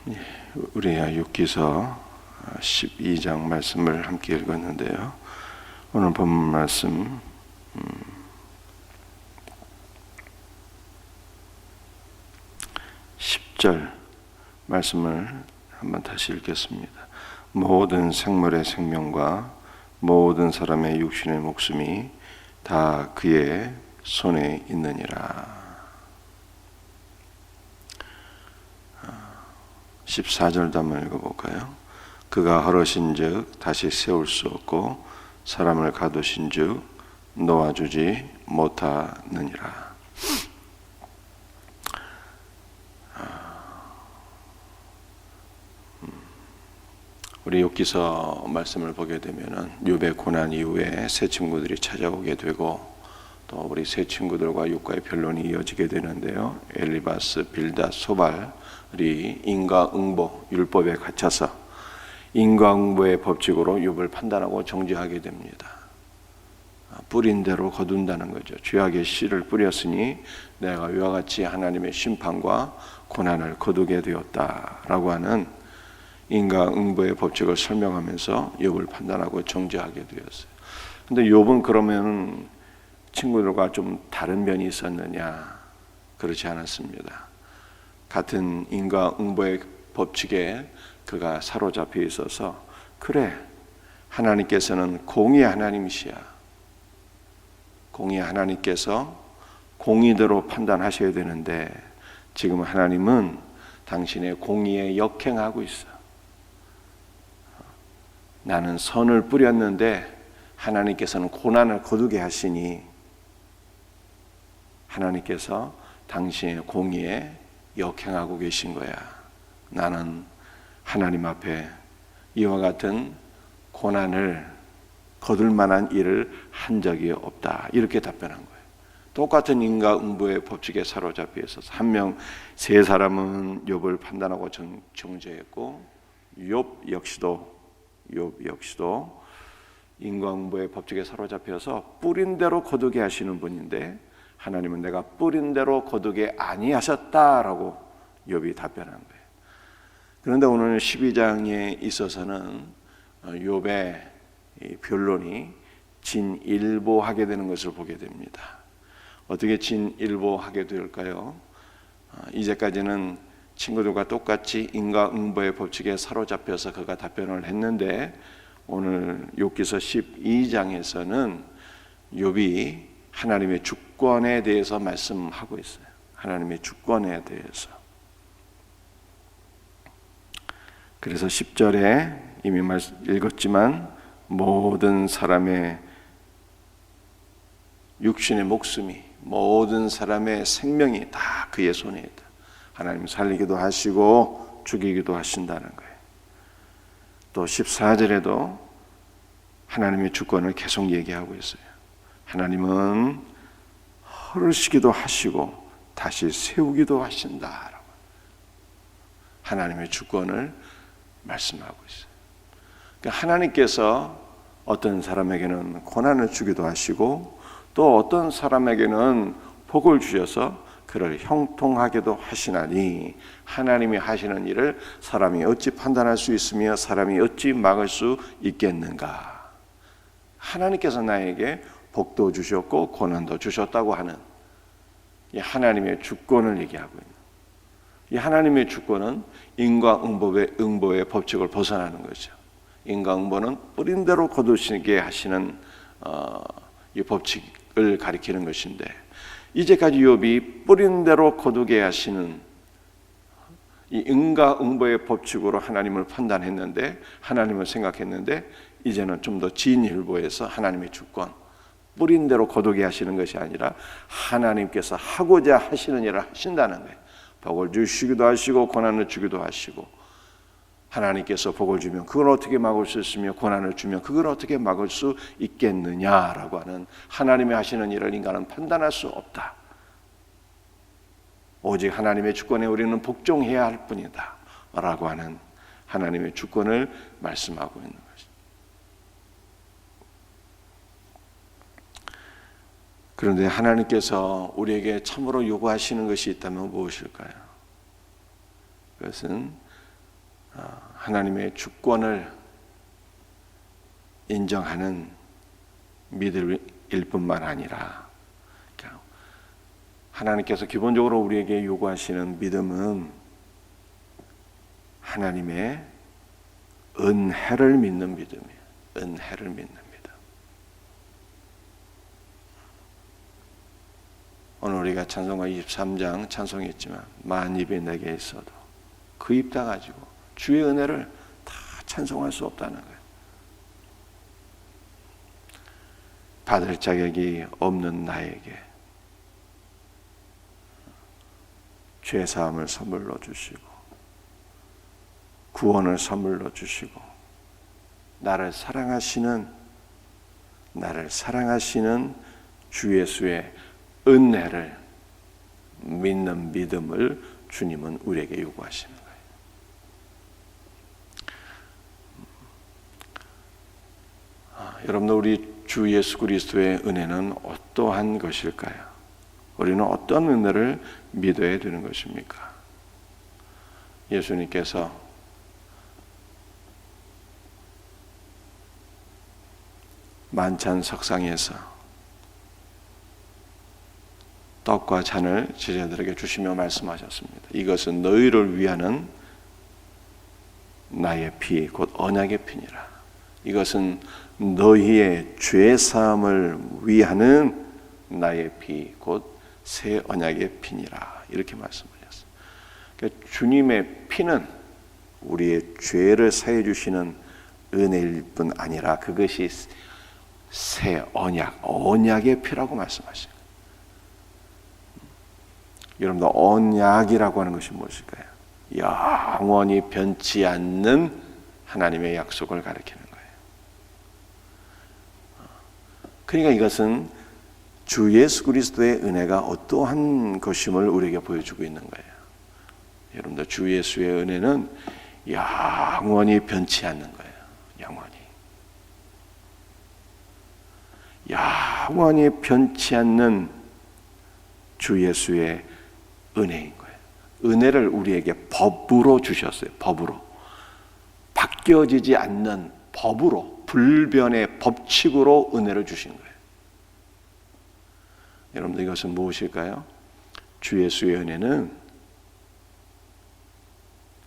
우리 욥기서 12장 말씀을 함께 읽었는데요. 오늘 본문 말씀 10절 말씀을 한번 다시 읽겠습니다. 모든 생물의 생명과 모든 사람의 육신의 목숨이 다 그의 손에 있느니라. 14절도 한번 읽어볼까요? 그가 허러신즉 다시 세울 수 없고 사람을 가두신즉 놓아주지 못하느니라. 우리 욥기서 말씀을 보게 되면은 욥의 고난 이후에 세 친구들이 찾아오게 되고 또 우리 세 친구들과 욥과의 변론이 이어지게 되는데요. 엘리바스, 빌닷, 소발이 인과응보 율법에 갇혀서 인과응보의 법칙으로 욥을 판단하고 정죄하게 됩니다. 뿌린 대로 거둔다는 거죠. 죄악의 씨를 뿌렸으니 내가 이와 같이 하나님의 심판과 고난을 거두게 되었다라고 하는 인과응보의 법칙을 설명하면서 욥을 판단하고 정죄하게 되었어요. 근데 욥은 그러면 친구들과 좀 다른 면이 있었느냐? 그렇지 않았습니다. 같은 인과응보의 법칙에 그가 사로잡혀 있어서 그래, 하나님께서는 공의의 하나님이시야. 공의의 하나님께서 공의대로 판단하셔야 되는데 지금 하나님은 당신의 공의에 역행하고 있어. 나는 선을 뿌렸는데 하나님께서는 고난을 거두게 하시니 하나님께서 당신의 공의에 역행하고 계신 거야. 나는 하나님 앞에 이와 같은 고난을 거둘 만한 일을 한 적이 없다. 이렇게 답변한 거예요. 똑같은 인과응보의 법칙에 사로잡혀 있어서 세 사람은 욥을 판단하고 정죄했고 욥 역시도 인과응보의 법칙에 사로잡혀서 뿌린 대로 거두게 하시는 분인데 하나님은 내가 뿌린 대로 거두게 아니하셨다라고 욥이 답변한 거예요. 그런데 오늘 12장에 있어서는 욥의 변론이 진일보하게 되는 것을 보게 됩니다. 어떻게 진일보하게 될까요? 이제까지는 친구들과 똑같이 인과응보의 법칙에 사로잡혀서 그가 답변을 했는데 오늘 욥기서 12장에서는 욥이 하나님의 주권에 대해서 말씀하고 있어요. 하나님의 주권에 대해서. 그래서 10절에 이미 읽었지만 모든 사람의 육신의 목숨이 모든 사람의 생명이 다 그의 손에 있다. 하나님 살리기도 하시고 죽이기도 하신다는 거예요. 또 14절에도 하나님의 주권을 계속 얘기하고 있어요. 하나님은 허르시기도 하시고 다시 세우기도 하신다라고 하나님의 주권을 말씀하고 있어요. 그러니까 하나님께서 어떤 사람에게는 고난을 주기도 하시고 또 어떤 사람에게는 복을 주셔서 그를 형통하게도 하시나니 하나님이 하시는 일을 사람이 어찌 판단할 수 있으며 사람이 어찌 막을 수 있겠는가. 하나님께서 나에게 복도 주셨고 고난도 주셨다고 하는 이 하나님의 주권을 얘기하고 있는 이 하나님의 주권은 인과응보의 법칙을 벗어나는 거죠. 인과응보는 뿌린 대로 거두시게 하시는 이 법칙을 가리키는 것인데 이제까지 욥이 뿌린 대로 거두게 하시는 이 인과응보의 법칙으로 하나님을 판단했는데 하나님을 생각했는데 이제는 좀 더 진일보에서 하나님의 주권 뿌린 대로 거두게 하시는 것이 아니라 하나님께서 하고자 하시는 일을 하신다는 거예요. 복을 주시기도 하시고 고난을 주기도 하시고 하나님께서 복을 주면 그걸 어떻게 막을 수 있으며 고난을 주면 그걸 어떻게 막을 수 있겠느냐라고 하는 하나님이 하시는 일을 인간은 판단할 수 없다. 오직 하나님의 주권에 우리는 복종해야 할 뿐이다 라고 하는 하나님의 주권을 말씀하고 있는 것입니다. 그런데 하나님께서 우리에게 참으로 요구하시는 것이 있다면 무엇일까요? 그것은 하나님의 주권을 인정하는 믿음일 뿐만 아니라 하나님께서 기본적으로 우리에게 요구하시는 믿음은 하나님의 은혜를 믿는 믿음이에요. 은혜를 믿는 믿음. 오늘 우리가 찬송가 23장 찬송했지만 만입이 내게 있어도 그 입 다 가지고 주의 은혜를 다 찬송할 수 없다는 거예요. 받을 자격이 없는 나에게 죄 사함을 선물로 주시고 구원을 선물로 주시고 나를 사랑하시는 주 예수의 은혜를 믿는 믿음을 주님은 우리에게 요구하시는 거예요. 여러분들, 우리 주 예수 그리스도의 은혜는 어떠한 것일까요? 우리는 어떤 은혜를 믿어야 되는 것입니까? 예수님께서 만찬 석상에서 떡과 잔을 제자들에게 주시며 말씀하셨습니다. 이것은 너희를 위하는 나의 피, 곧 언약의 피니라. 이것은 너희의 죄 사함을 위하는 나의 피, 곧 새 언약의 피니라. 이렇게 말씀하셨어요. 그러니까 주님의 피는 우리의 죄를 사해 주시는 은혜일 뿐 아니라 그것이 새 언약의 피라고 말씀하시는 거예요. 여러분들, 언약이라고 하는 것이 무엇일까요? 영원히 변치 않는 하나님의 약속을 가리키는 거예요. 그러니까 이것은 주 예수 그리스도의 은혜가 어떠한 것임을 우리에게 보여주고 있는 거예요. 여러분들, 주 예수의 은혜는 영원히 변치 않는 거예요. 영원히 변치 않는 주 예수의 은혜인 거예요. 은혜를 우리에게 법으로 주셨어요. 법으로. 바뀌어지지 않는 법으로, 불변의 법칙으로 은혜를 주신 거예요. 여러분들, 이것은 무엇일까요? 주 예수의 은혜는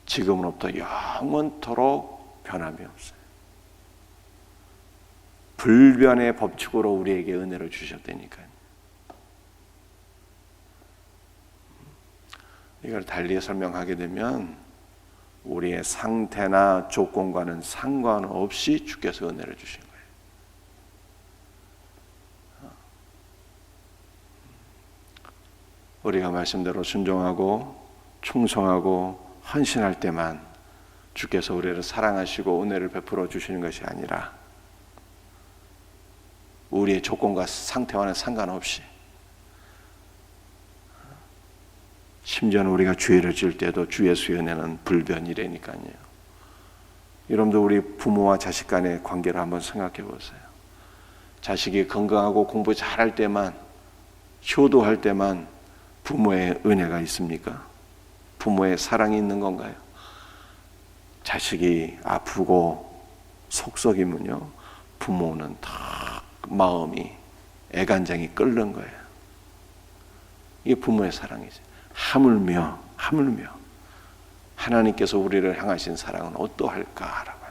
지금으로부터 영원토록 변함이 없어요. 불변의 법칙으로 우리에게 은혜를 주셨다니까요. 이걸 달리 설명하게 되면 우리의 상태나 조건과는 상관없이 주께서 은혜를 주신 거예요. 우리가 말씀대로 순종하고 충성하고 헌신할 때만 주께서 우리를 사랑하시고 은혜를 베풀어 주시는 것이 아니라 우리의 조건과 상태와는 상관없이, 심지어는 우리가 죄를 지을 때도 주 예수의 은혜는 불변이라니까요. 여러분들, 우리 부모와 자식 간의 관계를 한번 생각해 보세요. 자식이 건강하고 공부 잘할 때만, 효도할 때만 부모의 은혜가 있습니까? 부모의 사랑이 있는 건가요? 자식이 아프고 속썩이면요, 부모는 다 마음이, 애간장이 끓는 거예요. 이게 부모의 사랑이죠. 하물며 하나님께서 우리를 향하신 사랑은 어떠할까라고.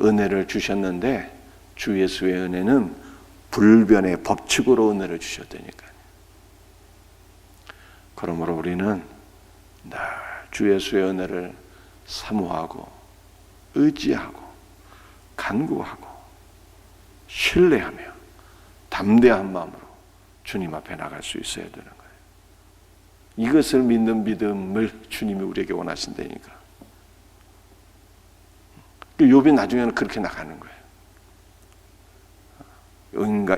은혜를 주셨는데 주 예수의 은혜는 불변의 법칙으로 은혜를 주셨다니까요. 그러므로 우리는 늘 주 예수의 은혜를 사모하고 의지하고 간구하고 신뢰하며 담대한 마음으로 주님 앞에 나갈 수 있어야 되는 거예요. 이것을 믿는 믿음을 주님이 우리에게 원하신다니까. 욥이 나중에는 그렇게 나가는 거예요.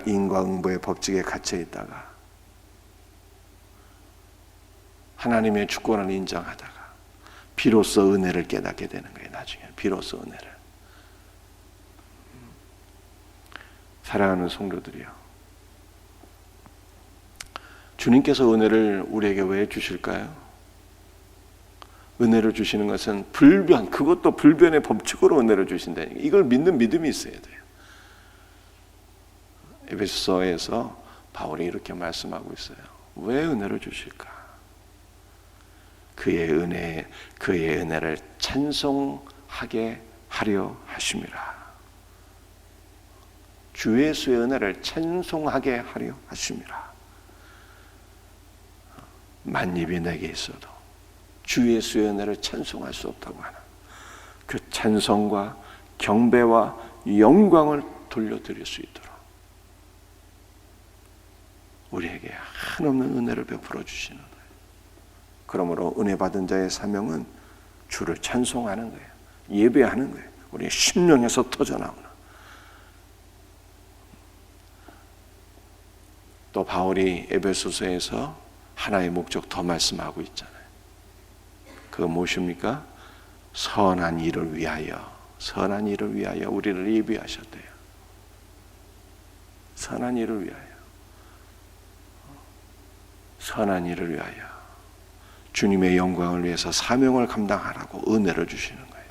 인과응보의 법칙에 갇혀 있다가 하나님의 주권을 인정하다가 비로소 은혜를 깨닫게 되는 거예요. 나중에 비로소 은혜를. 사랑하는 성도들이요, 주님께서 은혜를 우리에게 왜 주실까요? 은혜를 주시는 것은 불변, 그것도 불변의 법칙으로 은혜를 주신다는 이걸 믿는 믿음이 있어야 돼요. 에베소서에서 바울이 이렇게 말씀하고 있어요. 왜 은혜를 주실까? 그의 은혜를 찬송하게 하려 하심이라. 주 예수의 은혜를 찬송하게 하려 하심이라. 만입이 내게 있어도 주 예수의 은혜를 찬송할 수 없다고 하는 그 찬송과 경배와 영광을 돌려드릴 수 있도록 우리에게 한없는 은혜를 베풀어 주시는 거예요. 그러므로 은혜 받은 자의 사명은 주를 찬송하는 거예요. 예배하는 거예요. 우리의 심령에서 터져나오는. 또 바울이 에베소서에서 하나의 목적 더 말씀하고 있잖아요. 그거 무엇입니까? 선한 일을 위하여 우리를 예비하셨대요. 선한 일을 위하여 주님의 영광을 위해서 사명을 감당하라고 은혜를 주시는 거예요.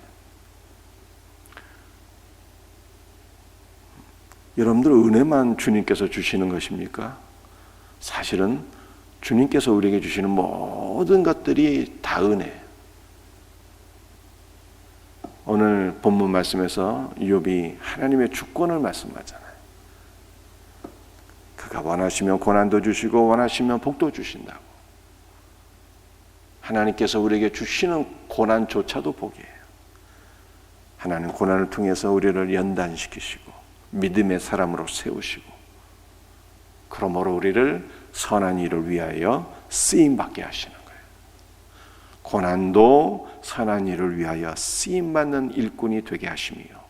여러분들 은혜만 주님께서 주시는 것입니까? 사실은 주님께서 우리에게 주시는 모든 것들이 다 은혜예요. 오늘 본문 말씀에서 욥이 하나님의 주권을 말씀하잖아요. 그가 원하시면 고난도 주시고 원하시면 복도 주신다고. 하나님께서 우리에게 주시는 고난조차도 복이에요. 하나님 고난을 통해서 우리를 연단시키시고 믿음의 사람으로 세우시고 그러므로 우리를 선한 일을 위하여 쓰임받게 하시는 거예요. 고난도 선한 일을 위하여 쓰임받는 일꾼이 되게 하심이요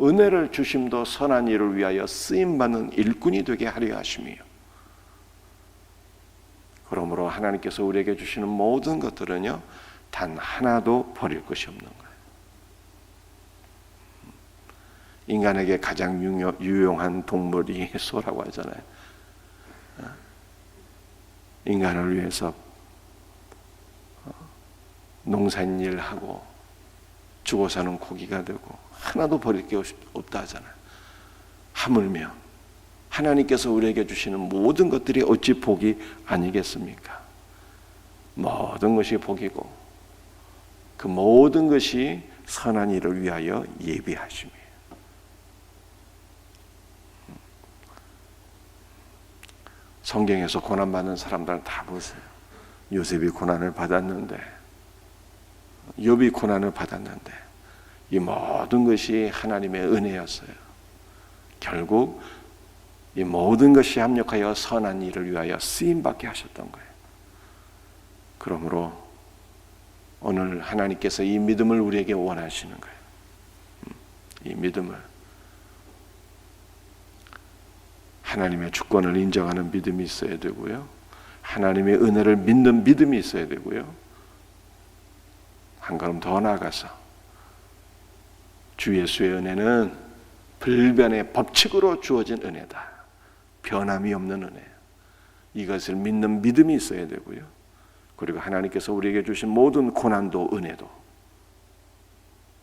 은혜를 주심도 선한 일을 위하여 쓰임받는 일꾼이 되게 하려 하심이요 그러므로 하나님께서 우리에게 주시는 모든 것들은요 단 하나도 버릴 것이 없는 거예요. 인간에게 가장 유용한 동물이 소라고 하잖아요. 인간을 위해서 농산일 하고 죽어 사는 고기가 되고 하나도 버릴 게 없다 하잖아요. 하물며 하나님께서 우리에게 주시는 모든 것들이 어찌 복이 아니겠습니까? 모든 것이 복이고 그 모든 것이 선한 일을 위하여 예비하심이에요. 성경에서 고난받는 사람들은 다 보세요. 요셉이 고난을 받았는데 욥이 고난을 받았는데 이 모든 것이 하나님의 은혜였어요. 결국 이 모든 것이 합력하여 선한 일을 위하여 쓰임받게 하셨던 거예요. 그러므로 오늘 하나님께서 이 믿음을 우리에게 원하시는 거예요. 이 믿음을 하나님의 주권을 인정하는 믿음이 있어야 되고요. 하나님의 은혜를 믿는 믿음이 있어야 되고요. 한 걸음 더 나아가서 주 예수의 은혜는 불변의 법칙으로 주어진 은혜다. 변함이 없는 은혜. 이것을 믿는 믿음이 있어야 되고요. 그리고 하나님께서 우리에게 주신 모든 고난도 은혜도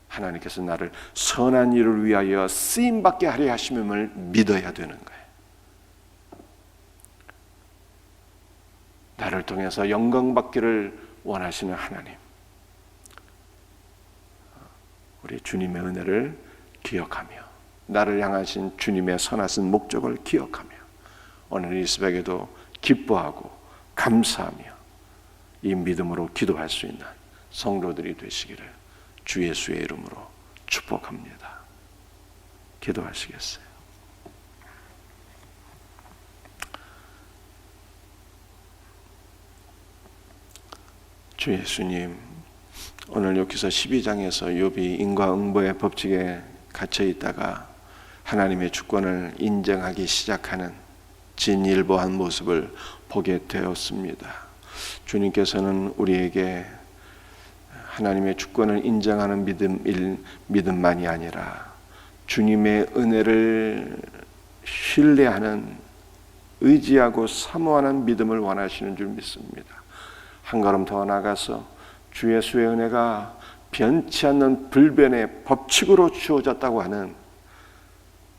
하나님께서 나를 선한 일을 위하여 쓰임받게 하려 하심을 믿어야 되는 거예요. 나를 통해서 영광받기를 원하시는 하나님, 우리 주님의 은혜를 기억하며 나를 향하신 주님의 선하신 목적을 기억하며 오늘 이 새벽에도 기뻐하고 감사하며 이 믿음으로 기도할 수 있는 성도들이 되시기를 주 예수의 이름으로 축복합니다. 기도하시겠어요? 주 예수님, 오늘 여기서 12장에서 욥이 인과응보의 법칙에 갇혀 있다가 하나님의 주권을 인정하기 시작하는 진일보한 모습을 보게 되었습니다. 주님께서는 우리에게 하나님의 주권을 인정하는 믿음만이 아니라 주님의 은혜를 신뢰하는, 의지하고 사모하는 믿음을 원하시는 줄 믿습니다. 한 걸음 더 나가서 주 예수의 은혜가 변치 않는 불변의 법칙으로 주어졌다고 하는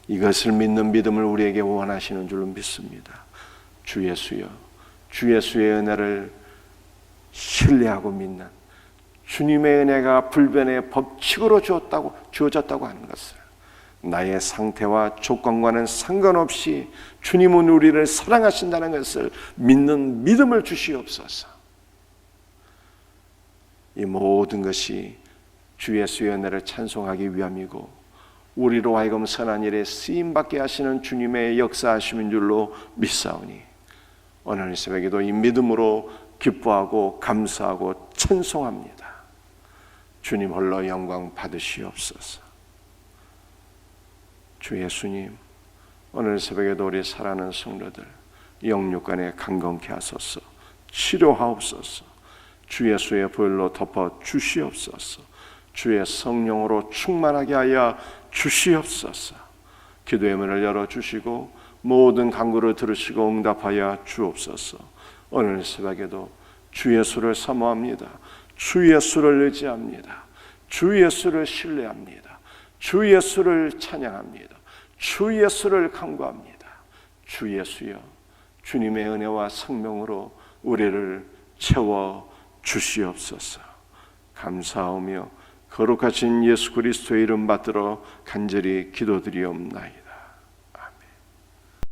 이것을 믿는 믿음을 우리에게 원하시는 줄로 믿습니다. 주 예수여, 주 예수의 은혜를 신뢰하고 믿는 주님의 은혜가 불변의 법칙으로 주어졌다고 하는 것을 나의 상태와 조건과는 상관없이 주님은 우리를 사랑하신다는 것을 믿는 믿음을 주시옵소서. 이 모든 것이 주 예수의 은혜를 찬송하기 위함이고 우리로 하여금 선한 일에 쓰임받게 하시는 주님의 역사하심인 줄로 믿사오니 오늘 이 새벽에도 이 믿음으로 기뻐하고 감사하고 찬송합니다. 주님 홀로 영광 받으시옵소서. 주 예수님, 오늘 새벽에도 우리 사랑하는 성도들 영육간에 강건케 하소서. 치료하옵소서. 주 예수의 보혈로 덮어 주시옵소서. 주의 성령으로 충만하게 하여 주시옵소서. 기도의 문을 열어주시고 모든 간구를 들으시고 응답하여 주옵소서. 오늘 새벽에도 주 예수를 사모합니다. 주 예수를 의지합니다. 주 예수를 신뢰합니다. 주 예수를 찬양합니다. 주 예수를 간구합니다. 주 예수여, 주님의 은혜와 성령으로 우리를 채워 주시옵소서. 감사하며 거룩하신 예수 그리스도의 이름 받들어 간절히 기도드리옵나이다.